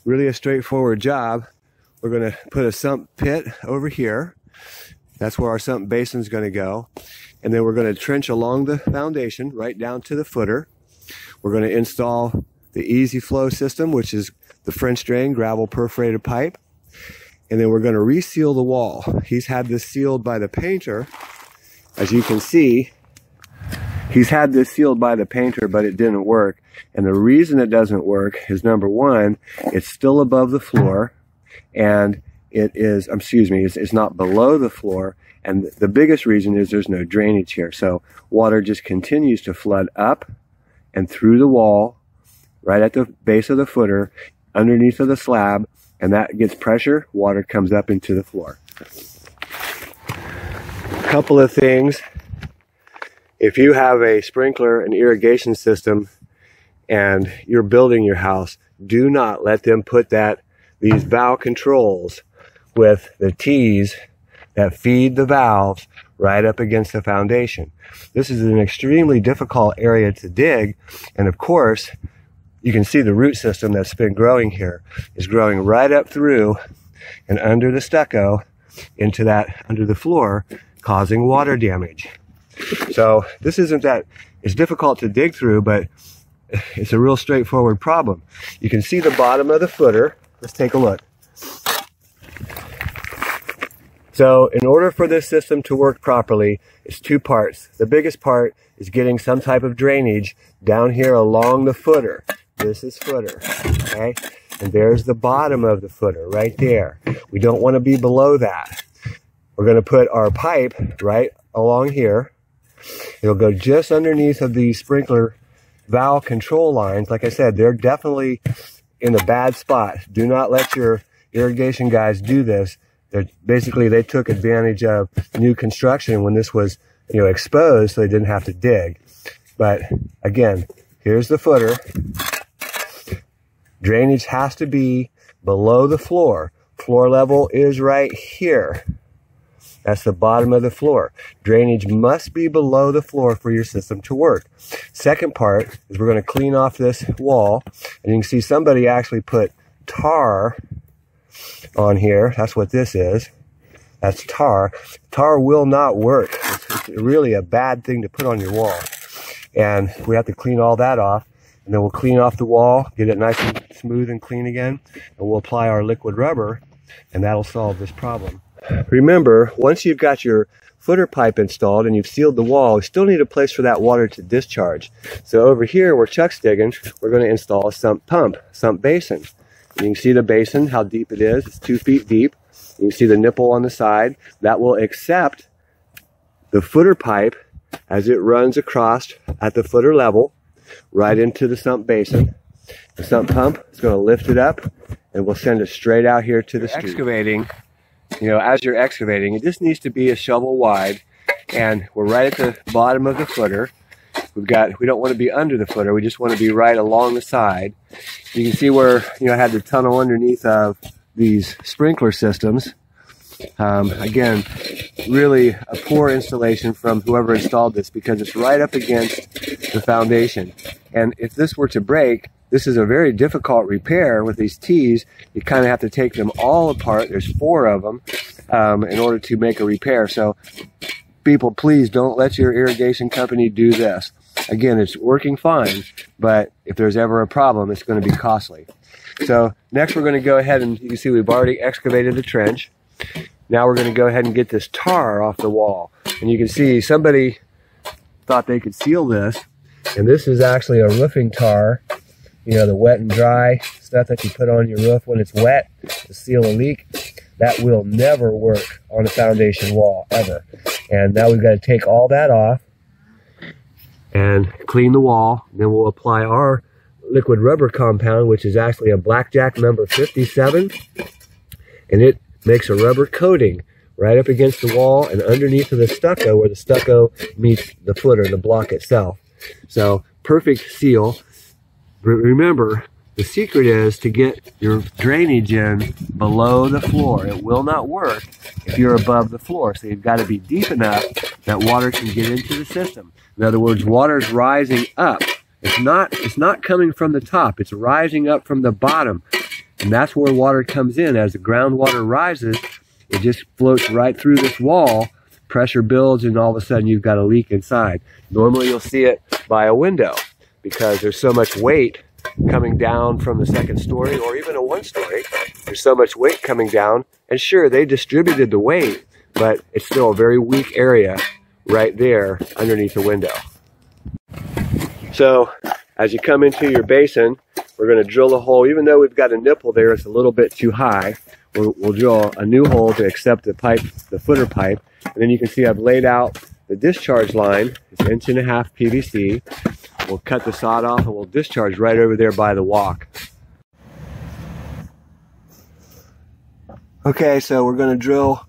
really a straightforward job. We're going to put a sump pit over here. That's where our sump basin is going to go. And then we're going to trench along the foundation right down to the footer. We're going to install the easy flow system, which is the French drain gravel perforated pipe. And then we're going to reseal the wall. He's had this sealed by the painter. As you can see, he's had this sealed by the painter, but it didn't work. And the reason it doesn't work is, number one, it's still above the floor, and it is, it's not below the floor. And the biggest reason is there's no drainage here. So water just continues to flood up and through the wall, right at the base of the footer, underneath of the slab, and that gets pressure, water comes up into the floor. A couple of things. If you have a sprinkler and irrigation system and you're building your house, do not let them put these valve controls with the T's that feed the valves right up against the foundation. This is an extremely difficult area to dig, and of course, you can see the root system that's been growing here is growing right up through and under the stucco into under the floor, causing water damage. So this isn't that, it's difficult to dig through, but it's a real straightforward problem. You can see the bottom of the footer. Let's take a look. So in order for this system to work properly, it's two parts. The biggest part is getting some type of drainage down here along the footer. This is footer, okay? And there's the bottom of the footer right there. We don't want to be below that. We're going to put our pipe right along here. It'll go just underneath of the sprinkler valve control lines. Like I said, they're definitely in a bad spot. Do not let your irrigation guys do this. They took advantage of new construction when this was, exposed, so they didn't have to dig. But again, here's the footer. Drainage has to be below the floor. Floor level is right here. That's the bottom of the floor. Drainage must be below the floor for your system to work. Second part is we're going to clean off this wall. And you can see somebody actually put tar on here. That's what this is. That's tar. Tar will not work. It's really a bad thing to put on your wall. And we have to clean all that off. And then we'll clean off the wall, get it nice and smooth and clean again. And we'll apply our liquid rubber, and that'll solve this problem. Remember, once you've got your footer pipe installed and you've sealed the wall, you still need a place for that water to discharge. So over here where Chuck's digging, we're going to install a sump pump, sump basin. You can see the basin, how deep it is. It's 2 feet deep. You can see the nipple on the side. That will accept the footer pipe as it runs across at the footer level right into the sump basin. The sump pump is going to lift it up and we'll send it straight out here to the street. Excavating, as you're excavating, it just needs to be a shovel wide, and we're right at the bottom of the footer. We don't want to be under the footer, we just want to be right along the side. You can see where, I had the tunnel underneath of these sprinkler systems. Again, really a poor installation from whoever installed this, because it's right up against the foundation. And if this were to break, this is a very difficult repair with these T's. You kind of have to take them all apart. There's 4 of them in order to make a repair. So people, please don't let your irrigation company do this. Again, it's working fine, but if there's ever a problem, it's going to be costly. So next we're going to go ahead and, you can see we've already excavated the trench. Now we're going to go ahead and get this tar off the wall. And you can see somebody thought they could seal this, and this is actually a roofing tar. The wet and dry stuff that you put on your roof when it's wet to seal a leak. That will never work on a foundation wall, ever. And now we've got to take all that off and clean the wall. Then we'll apply our liquid rubber compound, which is actually a Blackjack number 57. And it makes a rubber coating right up against the wall and underneath of the stucco, where the stucco meets the footer, the block itself. So perfect seal. Remember, the secret is to get your drainage in below the floor. It will not work if you're above the floor. So you've got to be deep enough that water can get into the system. In other words, water's rising up. It's not coming from the top. It's rising up from the bottom. And that's where water comes in. As the groundwater rises, it just floats right through this wall. Pressure builds, and all of a sudden you've got a leak inside. Normally you'll see it by a window because there's so much weight coming down from the second story, or even a one-story. There's so much weight coming down, and sure, they distributed the weight, but it's still a very weak area right there underneath the window. So as you come into your basin, we're going to drill a hole. Even though we've got a nipple there, it's a little bit too high. We'll drill a new hole to accept the pipe, the footer pipe. And then you can see I've laid out the discharge line. It's 1.5 inch PVC. We'll cut the sod off and we'll discharge right over there by the walk. Okay, so we're going to drill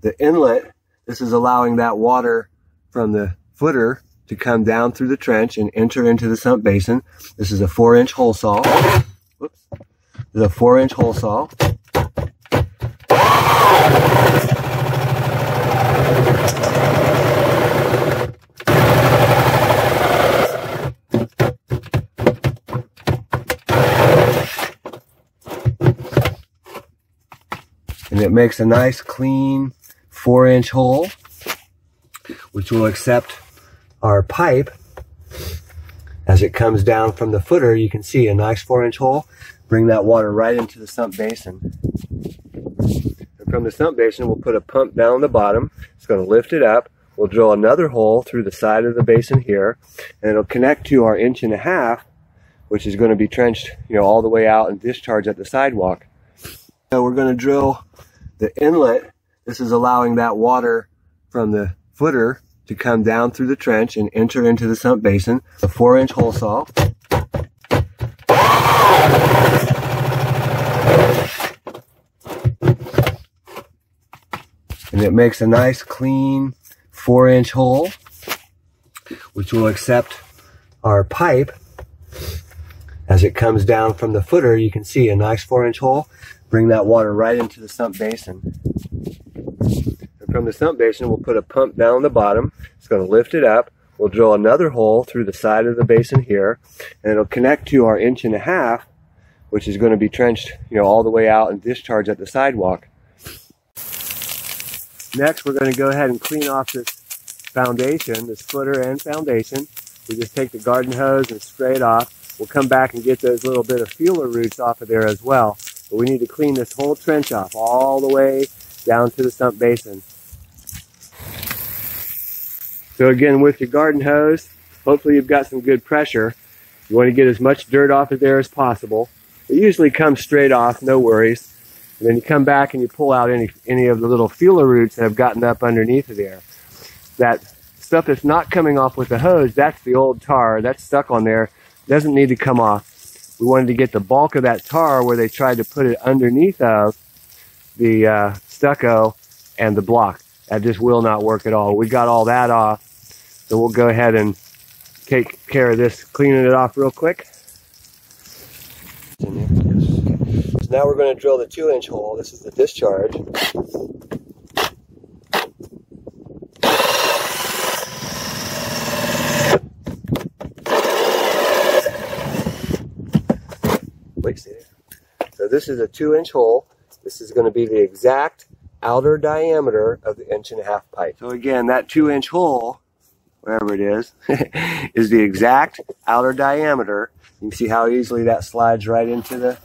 the inlet. This is allowing that water from the footer to come down through the trench and enter into the sump basin. This is a 4-inch hole saw. Whoops. This is a 4-inch hole saw. And it makes a nice clean 4-inch hole, which will accept our pipe. As it comes down from the footer, you can see a nice 4-inch hole. Bring that water right into the sump basin. And from the sump basin, we'll put a pump down the bottom. It's going to lift it up. We'll drill another hole through the side of the basin here, and it'll connect to our 1.5 inch, which is going to be trenched, all the way out and discharge at the sidewalk. So we're going to drill the inlet. This is allowing that water from the footer to come down through the trench and enter into the sump basin. A 4-inch hole saw. And it makes a nice clean 4-inch hole, which will accept our pipe. As it comes down from the footer, you can see a nice 4-inch hole. Bring that water right into the sump basin. And from the sump basin, we'll put a pump down the bottom. It's going to lift it up. We'll drill another hole through the side of the basin here, and it'll connect to our 1.5 inch, which is going to be trenched, all the way out and discharge at the sidewalk. Next, we're going to go ahead and clean off this foundation, this footer and foundation. We just take the garden hose and spray it off. We'll come back and get those little bit of feeler roots off of there as well. But we need to clean this whole trench off all the way down to the sump basin. So again, with your garden hose, hopefully you've got some good pressure. You want to get as much dirt off of there as possible. It usually comes straight off, no worries. And then you come back and you pull out any of the little feeler roots that have gotten up underneath of there. That stuff that's not coming off with the hose, that's the old tar. That's stuck on there. Doesn't need to come off. We wanted to get the bulk of that tar where they tried to put it underneath of the stucco and the block. That just will not work at all. We got all that off. So we'll go ahead and take care of this, cleaning it off real quick. So now we're going to drill the 2-inch hole. This is the discharge. So this is a 2-inch hole. This is going to be the exact outer diameter of the 1.5 inch pipe. So again, that 2-inch hole, wherever it is, is the exact outer diameter. You can see how easily that slides right into the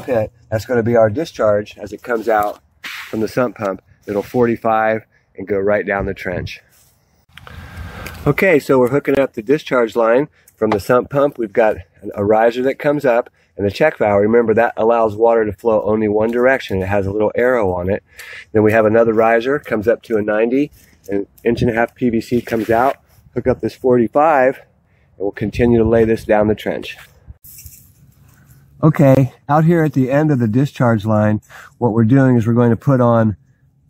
pit. That's going to be our discharge as it comes out from the sump pump. It'll 45 and go right down the trench. Okay, so we're hooking up the discharge line from the sump pump. We've got a riser that comes up and the check valve. Remember, that allows water to flow only one direction. It has a little arrow on it. Then we have another riser, comes up to a 90, and 1.5 inch PVC comes out. Hook up this 45, and we'll continue to lay this down the trench. Okay, out here at the end of the discharge line, what we're doing is we're going to put on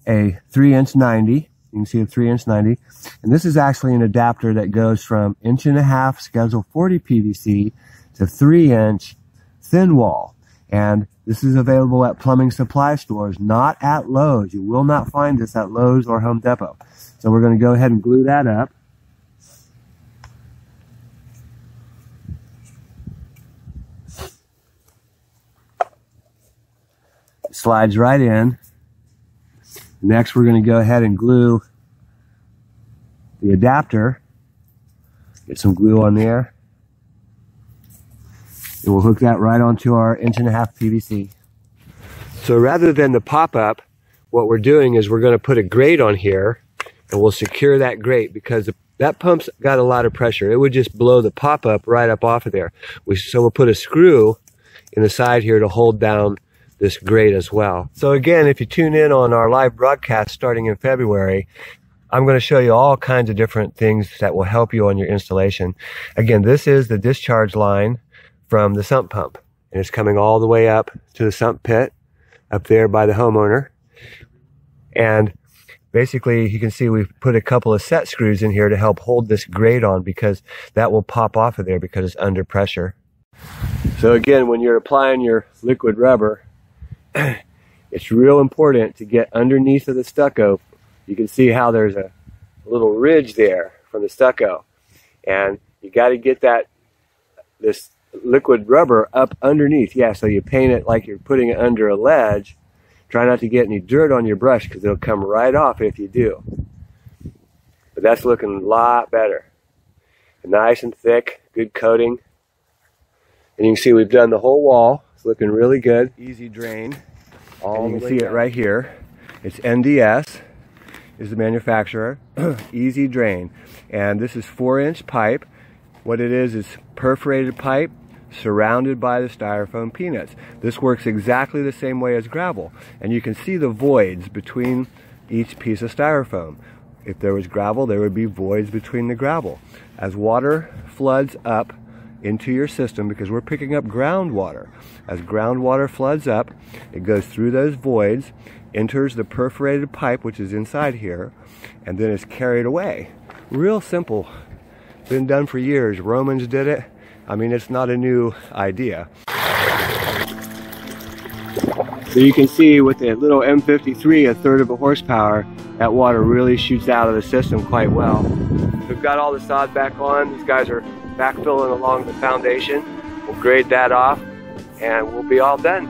a 3-inch 90. You can see a 3-inch 90. And this is actually an adapter that goes from 1.5 inch schedule 40 PVC to 3-inch thin wall. And this is available at plumbing supply stores, not at Lowe's. You will not find this at Lowe's or Home Depot. So we're going to go ahead and glue that up. slides right in. Next, we're going to go ahead and glue the adapter. Get some glue on there. And we'll hook that right onto our 1.5" PVC. So rather than the pop-up, what we're doing is we're going to put a grate on here, and we'll secure that grate because that pump's got a lot of pressure. It would just blow the pop-up right up off of there. So we'll put a screw in the side here to hold down this grate as well. So again, if you tune in on our live broadcast starting in February, I'm going to show you all kinds of different things that will help you on your installation. Again, this is the discharge line from the sump pump, and it's coming all the way up to the sump pit up there by the homeowner. And basically you can see we've put a couple of set screws in here to help hold this grate on, because that will pop off of there because it's under pressure. So again, when you're applying your liquid rubber, it's real important to get underneath of the stucco. You can see how there's a little ridge there from the stucco, and you got to get this liquid rubber up underneath. Yeah, so you paint it like you're putting it under a ledge. Try not to get any dirt on your brush because it'll come right off if you do. But that's looking a lot better. Nice and thick, good coating. And you can see we've done the whole wall. It's looking really good. Easy drain. And you can see it right here. It's NDS is the manufacturer. Easy drain. And this is 4-inch pipe. What it is perforated pipe surrounded by the styrofoam peanuts. This works exactly the same way as gravel, and you can see the voids between each piece of styrofoam. If there was gravel, there would be voids between the gravel. As water floods up into your system, because we're picking up groundwater, as groundwater floods up, it goes through those voids, enters the perforated pipe, which is inside here, and then is carried away. Real simple. Been done for years. Romans did it. I mean, it's not a new idea. So you can see with the little M53, 1/3 of a horsepower, that water really shoots out of the system quite well. We've got all the sod back on. These guys are backfilling along the foundation. We'll grade that off and we'll be all done.